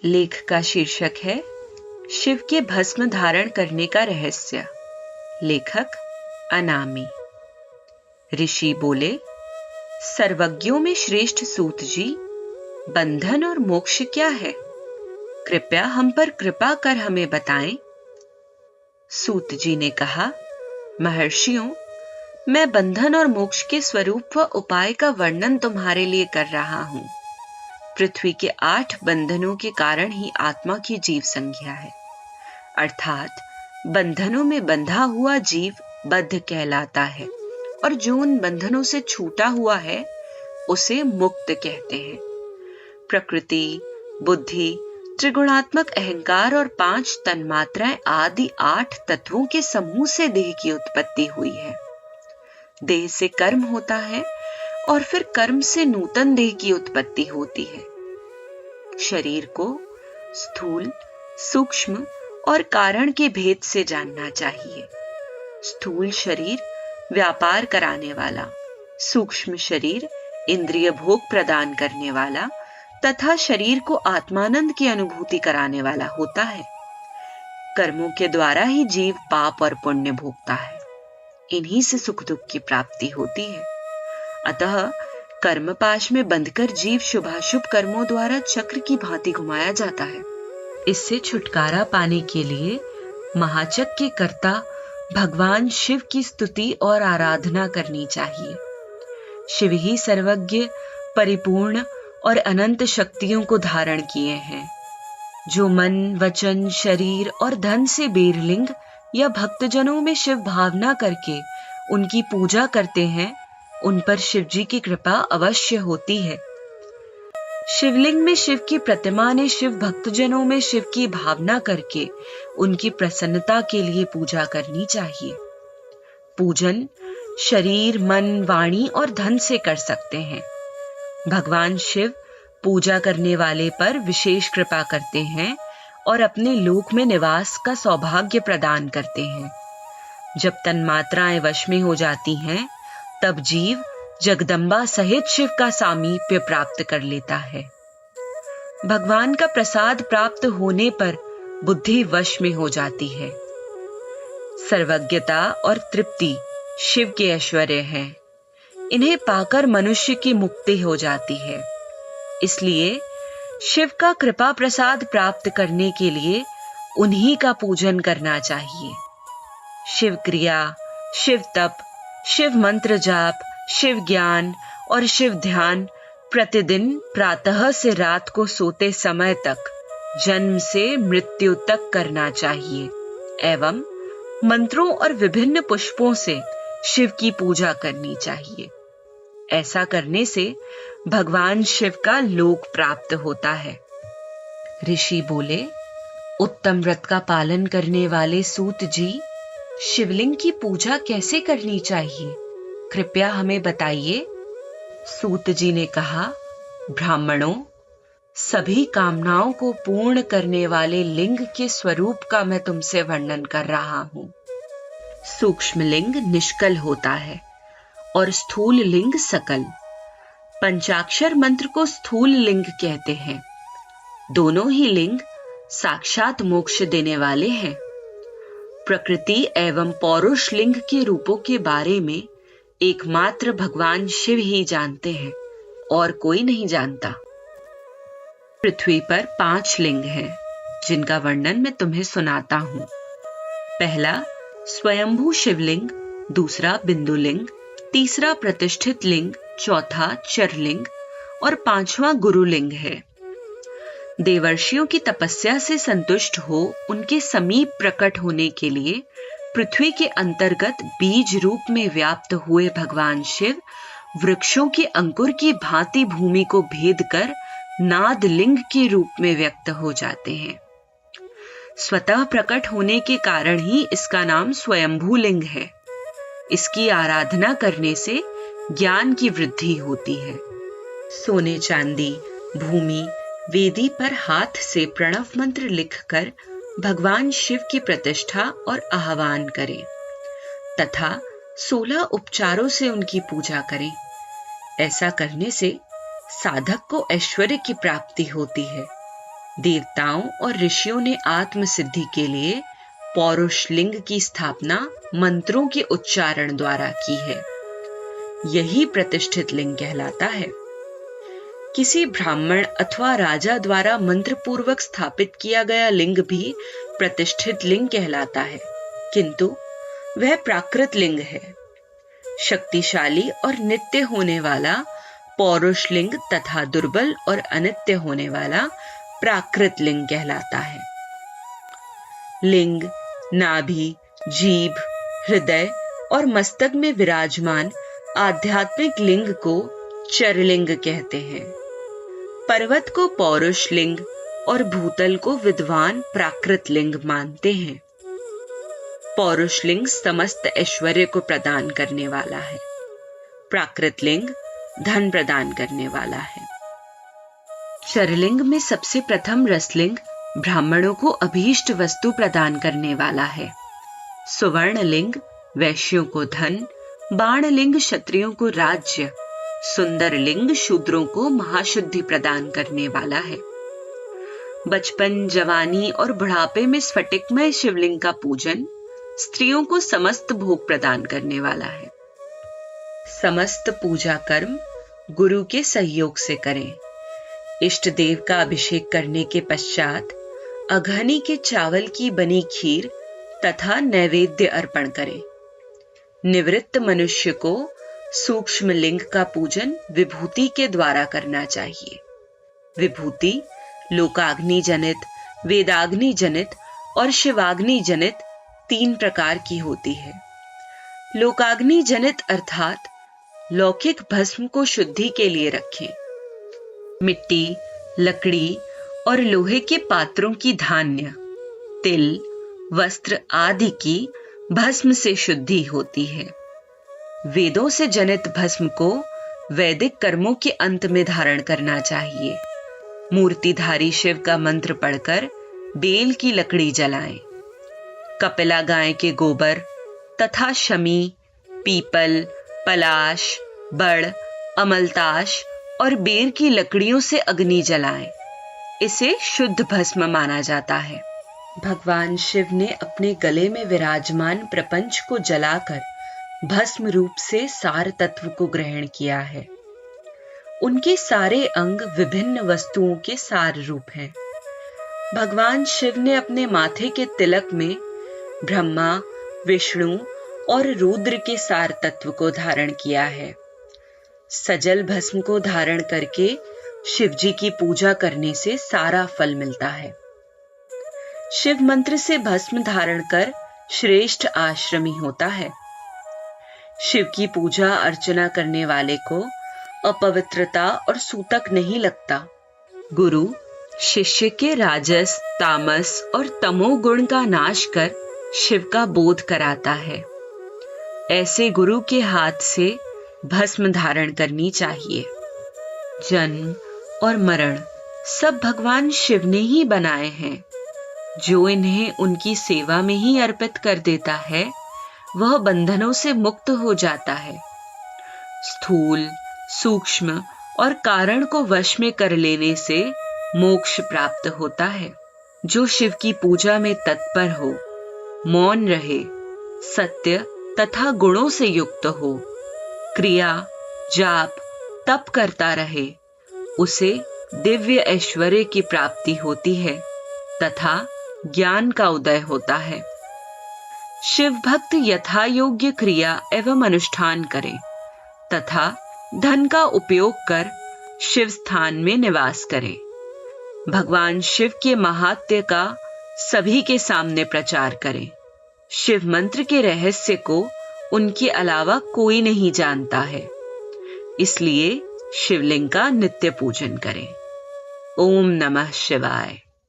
लेख का शीर्षक है शिव के भस्म धारण करने का रहस्य। लेखक अनामी। ऋषि बोले, सर्वज्ञों में श्रेष्ठ सूत जी, बंधन और मोक्ष क्या है? कृपया हम पर कृपा कर हमें बताएं। सूत जी ने कहा, महर्षियों, मैं बंधन और मोक्ष के स्वरूप व उपाय का वर्णन तुम्हारे लिए कर रहा हूं। पृथ्वी के 8 बंधनों के कारण ही आत्मा की जीव संज्ञा है, अर्थात बंधनों में बंधा हुआ जीव बद्ध कहलाता है और जो उन बंधनों से छूटा हुआ है उसे मुक्त कहते हैं। प्रकृति, बुद्धि, त्रिगुणात्मक अहंकार और 5 तन्मात्राएं आदि 8 तत्वों के समूह से देह की उत्पत्ति हुई है। देह से कर्म होता है और फिर कर्म से नूतन देह की उत्पत्ति होती है। शरीर को स्थूल, सूक्ष्म और कारण के भेद से जानना चाहिए। स्थूल शरीर व्यापार कराने वाला, सूक्ष्म शरीर इंद्रिय भोग प्रदान करने वाला तथा शरीर को आत्मानंद की अनुभूति कराने वाला होता है। कर्मों के द्वारा ही जीव पाप और पुण्य भोगता है। इन्हीं से सुख दुख की प्राप्ति होती है। अतः कर्म पाश में बंधकर जीव शुभाशुभ कर्मों द्वारा चक्र की भांति घुमाया जाता है। इससे छुटकारा पाने के लिए महाचक्र के कर्ता भगवान शिव की स्तुति और आराधना करनी चाहिए। शिव ही सर्वज्ञ, परिपूर्ण और अनंत शक्तियों को धारण किए हैं। जो मन, वचन, शरीर और धन से बीरलिंग या भक्तजनों में शिव भावना करके उनकी पूजा करते हैं, उन पर शिव जी की कृपा अवश्य होती है। शिवलिंग में शिव की प्रतिमा ने शिव भक्तजनों में शिव की भावना करके उनकी प्रसन्नता के लिए पूजा करनी चाहिए। पूजन शरीर, मन, वाणी और धन से कर सकते हैं। भगवान शिव पूजा करने वाले पर विशेष कृपा करते हैं और अपने लोक में निवास का सौभाग्य प्रदान करते हैं। जब तन्मात्राएं वश में हो जाती हैं, तब जीव जगदम्बा सहित शिव का सामीप्य प्राप्त कर लेता है। भगवान का प्रसाद प्राप्त होने पर बुद्धि वश में हो जाती है। सर्वज्ञता और तृप्ति शिव के ऐश्वर्य हैं। इन्हें पाकर मनुष्य की मुक्ति हो जाती है। इसलिए शिव का कृपा प्रसाद प्राप्त करने के लिए उन्हीं का पूजन करना चाहिए। शिव क्रिया, शिव तप, शिव मंत्र जाप, शिव ज्ञान और शिव ध्यान प्रतिदिन प्रातः से रात को सोते समय तक, जन्म से मृत्यु तक करना चाहिए एवं मंत्रों और विभिन्न पुष्पों से शिव की पूजा करनी चाहिए। ऐसा करने से भगवान शिव का लोक प्राप्त होता है। ऋषि बोले, उत्तम व्रत का पालन करने वाले सूत जी, शिवलिंग की पूजा कैसे करनी चाहिए? कृपया हमें बताइए। सूत जी ने कहा, ब्राह्मणों, सभी कामनाओं को पूर्ण करने वाले लिंग के स्वरूप का मैं तुमसे वर्णन कर रहा हूं। सूक्ष्म लिंग निष्कल होता है और स्थूल लिंग सकल। पंचाक्षर मंत्र को स्थूल लिंग कहते हैं। दोनों ही लिंग साक्षात मोक्ष देने वाले हैं। प्रकृति एवं पौरुष लिंग के रूपों के बारे में एकमात्र भगवान शिव ही जानते हैं और कोई नहीं जानता। पृथ्वी पर 5 लिंग हैं, जिनका वर्णन मैं तुम्हें सुनाता हूं। पहला स्वयंभू शिवलिंग, दूसरा बिंदु लिंग, तीसरा प्रतिष्ठित लिंग, चौथा चरलिंग और 5वां गुरुलिंग है। देवर्षियों की तपस्या से संतुष्ट हो उनके समीप प्रकट होने के लिए पृथ्वी के अंतर्गत बीज रूप में व्याप्त हुए भगवान शिव वृक्षों के अंकुर की भांति भूमि को भेद कर नाद लिंग के रूप में व्यक्त हो जाते हैं। स्वतः प्रकट होने के कारण ही इसका नाम स्वयंभू लिंग है। इसकी आराधना करने से ज्ञान की वृद्धि होती है। सोने चांदी, भूमि, वेदी पर हाथ से प्रणव मंत्र लिखकर भगवान शिव की प्रतिष्ठा और आह्वान करें तथा 16 उपचारों से उनकी पूजा करें। ऐसा करने से साधक को ऐश्वर्य की प्राप्ति होती है। देवताओं और ऋषियों ने आत्म सिद्धि के लिए पौरुष लिंग की स्थापना मंत्रों के उच्चारण द्वारा की है। यही प्रतिष्ठित लिंग कहलाता है। किसी ब्राह्मण अथवा राजा द्वारा मंत्र पूर्वक स्थापित किया गया लिंग भी प्रतिष्ठित लिंग कहलाता है, किंतु वह प्राकृत लिंग है। शक्तिशाली और नित्य होने वाला पौरुष लिंग तथा दुर्बल और अनित्य होने वाला प्राकृत लिंग कहलाता है। लिंग नाभि, जीभ, हृदय और मस्तक में विराजमान आध्यात्मिक लिंग को चरलिंग कहते हैं। पर्वत को पौरुष लिंग और भूतल को विद्वान प्राकृत लिंग मानते हैं। पौरुष लिंग समस्त ऐश्वर्य को प्रदान करने वाला है। प्राकृत लिंग धन प्रदान करने वाला है। चरलिंग में सबसे प्रथम रसलिंग ब्राह्मणों को अभीष्ट वस्तु प्रदान करने वाला है। सुवर्ण लिंग वैश्यों को धन, बाण लिंग क्षत्रियों को राज्य, सुंदर लिंग शूद्रों को महाशुद्धि प्रदान करने वाला है। बचपन, जवानी और बुढ़ापे में स्फटिकमय शिवलिंग का पूजन स्त्रियों को समस्त भोग प्रदान करने वाला है। समस्त पूजा कर्म गुरु के सहयोग से करें। इष्ट देव का अभिषेक करने के पश्चात अघनी के चावल की बनी खीर तथा नैवेद्य अर्पण करें। निवृत्त मनुष्य को सूक्ष्म लिंग का पूजन विभूति के द्वारा करना चाहिए। विभूति लोकाग्नि जनित, वेदाग्नि जनित और शिवाग्नि जनित 3 प्रकार की होती है। लोकाग्नि जनित अर्थात लौकिक भस्म को शुद्धि के लिए रखें। मिट्टी, लकड़ी और लोहे के पात्रों की धान्य, तिल, वस्त्र आदि की भस्म से शुद्धि होती है। वेदों से जनित भस्म को वैदिक कर्मों के अंत में धारण करना चाहिए। मूर्तिधारी शिव का मंत्र पढ़कर बेल की लकड़ी जलाएं। कपिला गाय के गोबर तथा शमी, पीपल, पलाश, बड़, अमलताश और बेर की लकड़ियों से अग्नि जलाएं। इसे शुद्ध भस्म माना जाता है। भगवान शिव ने अपने गले में विराजमान प्रपंच को जलाकर भस्म रूप से सार तत्व को ग्रहण किया है। उनके सारे अंग विभिन्न वस्तुओं के सार रूप हैं। भगवान शिव ने अपने माथे के तिलक में ब्रह्मा, विष्णु और रुद्र के सार तत्व को धारण किया है। सजल भस्म को धारण करके शिव जी की पूजा करने से सारा फल मिलता है। शिव मंत्र से भस्म धारण कर श्रेष्ठ आश्रमी होता है। शिव की पूजा अर्चना करने वाले को अपवित्रता और सूतक नहीं लगता। गुरु शिष्य के राजस, तामस और तमोगुण का नाश कर शिव का बोध कराता है। ऐसे गुरु के हाथ से भस्म धारण करनी चाहिए। जन्म और मरण सब भगवान शिव ने ही बनाए हैं। जो इन्हें उनकी सेवा में ही अर्पित कर देता है वह बंधनों से मुक्त हो जाता है। स्थूल, सूक्ष्म और कारण को वश में कर लेने से मोक्ष प्राप्त होता है। जो शिव की पूजा में तत्पर हो, मौन रहे, सत्य तथा गुणों से युक्त हो, क्रिया, जाप, तप करता रहे, उसे दिव्य ऐश्वर्य की प्राप्ति होती है तथा ज्ञान का उदय होता है। शिव भक्त यथा योग्य क्रिया एवं अनुष्ठान करें तथा धन का उपयोग कर शिव स्थान में निवास करें। भगवान शिव के महात्म्य का सभी के सामने प्रचार करें। शिव मंत्र के रहस्य को उनके अलावा कोई नहीं जानता है, इसलिए शिवलिंग का नित्य पूजन करें। ओम नमः शिवाय।